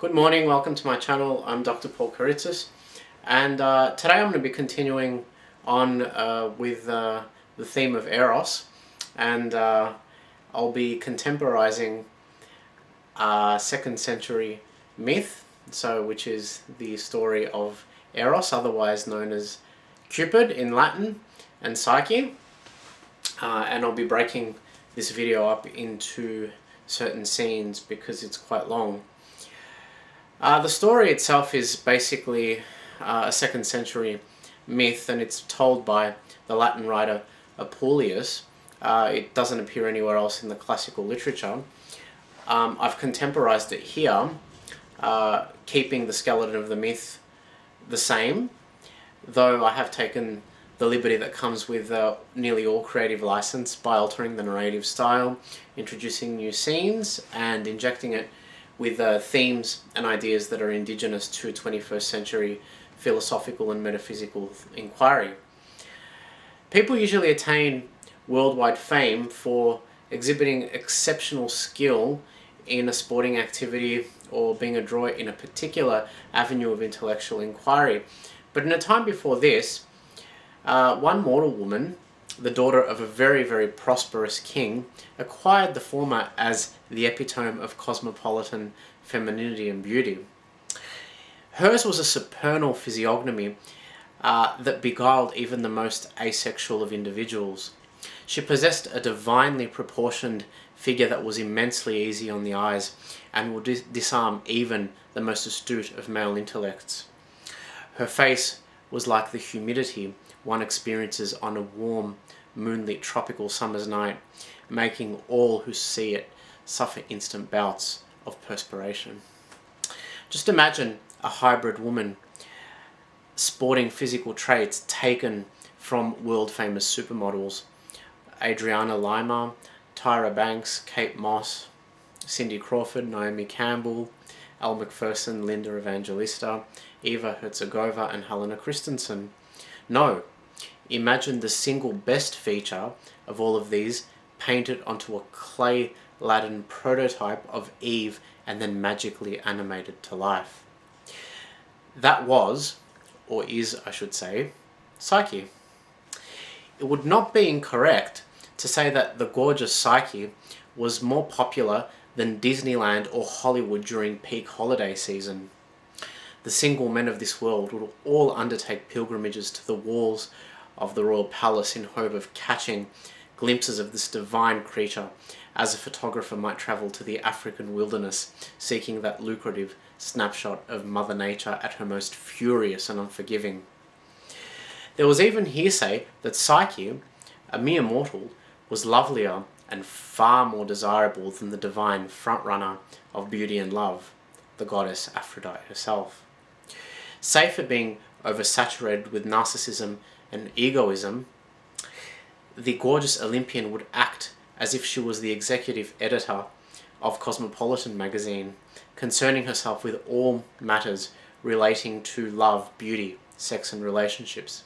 Good morning, welcome to my channel. I'm Dr. Paul Karitzis, and today I'm going to be continuing on with the theme of Eros, and I'll be contemporizing 2nd century myth, which is the story of Eros, otherwise known as Cupid in Latin, and Psyche, and I'll be breaking this video up into certain scenes because it's quite long. The story itself is basically a 2nd century myth, and it's told by the Latin writer Apuleius. It doesn't appear anywhere else in the classical literature. I've contemporized it here, keeping the skeleton of the myth the same, though I have taken the liberty that comes with nearly all creative license by altering the narrative style, introducing new scenes, and injecting it with themes and ideas that are indigenous to 21st century philosophical and metaphysical inquiry. People usually attain worldwide fame for exhibiting exceptional skill in a sporting activity or being adroit in a particular avenue of intellectual inquiry. But in a time before this, one mortal woman, the daughter of a very, very prosperous king, acquired the former as the epitome of cosmopolitan femininity and beauty. Hers was a supernal physiognomy that beguiled even the most asexual of individuals. She possessed a divinely proportioned figure that was immensely easy on the eyes and would disarm even the most astute of male intellects. Her face was like the humidity one experiences on a warm, moonlit tropical summer's night, making all who see it suffer instant bouts of perspiration. Just imagine a hybrid woman sporting physical traits taken from world-famous supermodels: Adriana Lima, Tyra Banks, Kate Moss, Cindy Crawford, Naomi Campbell, Elle Macpherson, Linda Evangelista, Eva Herzegovina, and Helena Christensen. No, imagine the single best feature of all of these painted onto a clay-laden prototype of Eve and then magically animated to life. That was, or is I should say, Psyche. It would not be incorrect to say that the gorgeous Psyche was more popular than Disneyland or Hollywood during peak holiday season. The single men of this world would all undertake pilgrimages to the walls of the royal palace in hope of catching glimpses of this divine creature, as a photographer might travel to the African wilderness seeking that lucrative snapshot of Mother Nature at her most furious and unforgiving. There was even hearsay that Psyche, a mere mortal, was lovelier and far more desirable than the divine frontrunner of beauty and love, the goddess Aphrodite herself. Save for being oversaturated with narcissism and egoism, the gorgeous Olympian would act as if she was the executive editor of Cosmopolitan magazine, concerning herself with all matters relating to love, beauty, sex, and relationships.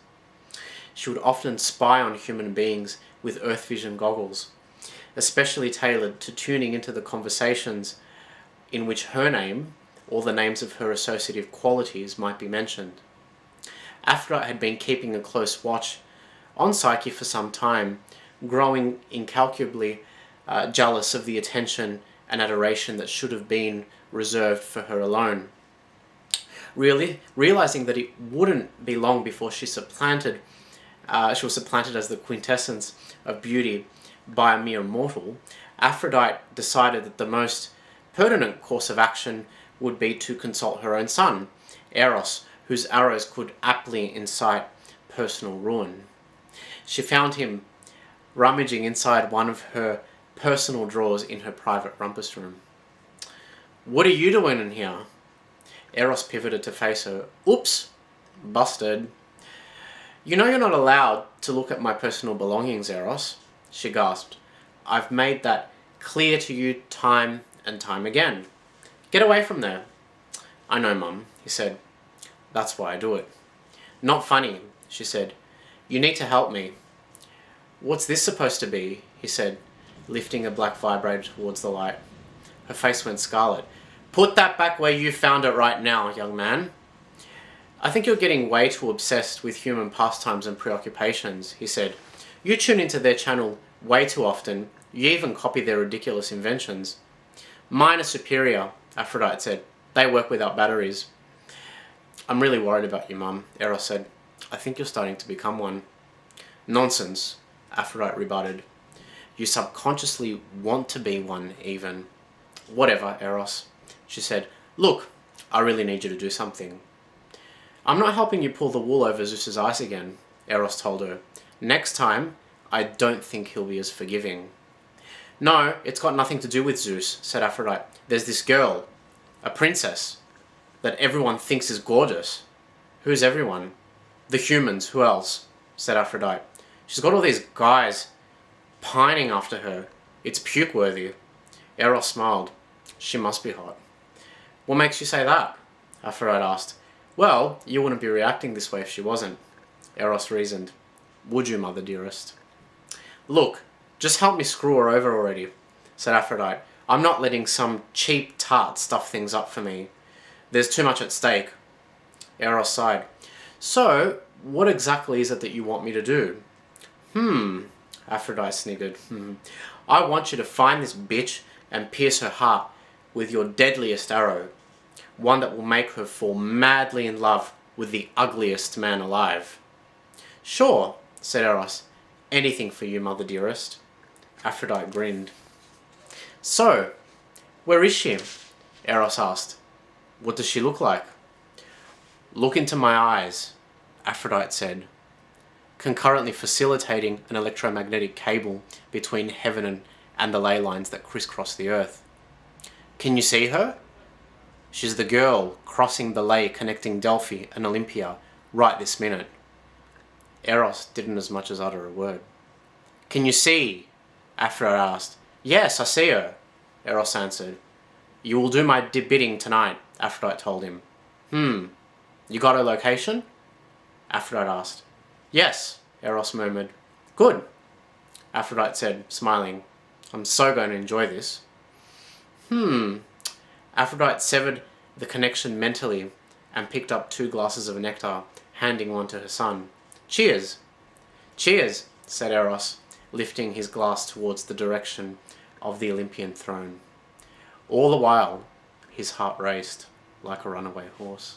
She would often spy on human beings with Earth vision goggles, especially tailored to tuning into the conversations in which her name or the names of her associative qualities might be mentioned. Aphrodite had been keeping a close watch on Psyche for some time, growing incalculably jealous of the attention and adoration that should have been reserved for her alone. Realizing that it wouldn't be long before she was supplanted as the quintessence of beauty by a mere mortal, Aphrodite decided that the most pertinent course of action would be to consult her own son, Eros, whose arrows could aptly incite personal ruin. She found him rummaging inside one of her personal drawers in her private rumpus room. "What are you doing in here?" Eros pivoted to face her. "Oops, busted." "You know you're not allowed to look at my personal belongings, Eros," she gasped. "I've made that clear to you time and time again. Get away from there." "I know, Mum," he said. "That's why I do it." "Not funny," she said. "You need to help me." "What's this supposed to be?" he said, lifting a black vibrator towards the light. Her face went scarlet. Put that back where you found it right now, young man. I think you're getting way too obsessed with human pastimes and preoccupations, he said. You tune into their channel way too often. You even copy their ridiculous inventions. Mine are superior, Aphrodite said. They work without batteries. I'm really worried about you, Mum, Eros said. I think you're starting to become one. Nonsense, Aphrodite rebutted. You subconsciously want to be one, even. Whatever, Eros, she said. Look, I really need you to do something. I'm not helping you pull the wool over Zeus's eyes again, Eros told her. Next time, I don't think he'll be as forgiving. No, it's got nothing to do with Zeus, said Aphrodite. There's this girl, a princess, that everyone thinks is gorgeous. Who's everyone? The humans, who else? Said Aphrodite. She's got all these guys pining after her. It's puke-worthy. Eros smiled. She must be hot. What makes you say that? Aphrodite asked. Well, you wouldn't be reacting this way if she wasn't. Eros reasoned. Would you, mother dearest? Look, just help me screw her over already, said Aphrodite. I'm not letting some cheap tart stuff things up for me. There's too much at stake. Eros sighed. So, what exactly is it that you want me to do? Aphrodite sniggered. I want you to find this bitch and pierce her heart with your deadliest arrow. One that will make her fall madly in love with the ugliest man alive. Sure, said Eros. Anything for you, mother dearest. Aphrodite grinned. So, where is she? Eros asked. What does she look like? Look into my eyes, Aphrodite said, concurrently facilitating an electromagnetic cable between heaven and the ley lines that crisscross the earth. Can you see her? She's the girl crossing the ley connecting Delphi and Olympia right this minute. Eros didn't as much as utter a word. Can you see? Aphrodite asked. Yes, I see her, Eros answered. You will do my bidding tonight, Aphrodite told him. You got her location? Aphrodite asked. Yes, Eros murmured. Good, Aphrodite said, smiling. I'm so going to enjoy this. Aphrodite severed the connection mentally and picked up 2 glasses of nectar, handing one to her son. Cheers! Cheers, said Eros, lifting his glass towards the direction of the Olympian throne. All the while, his heart raced like a runaway horse.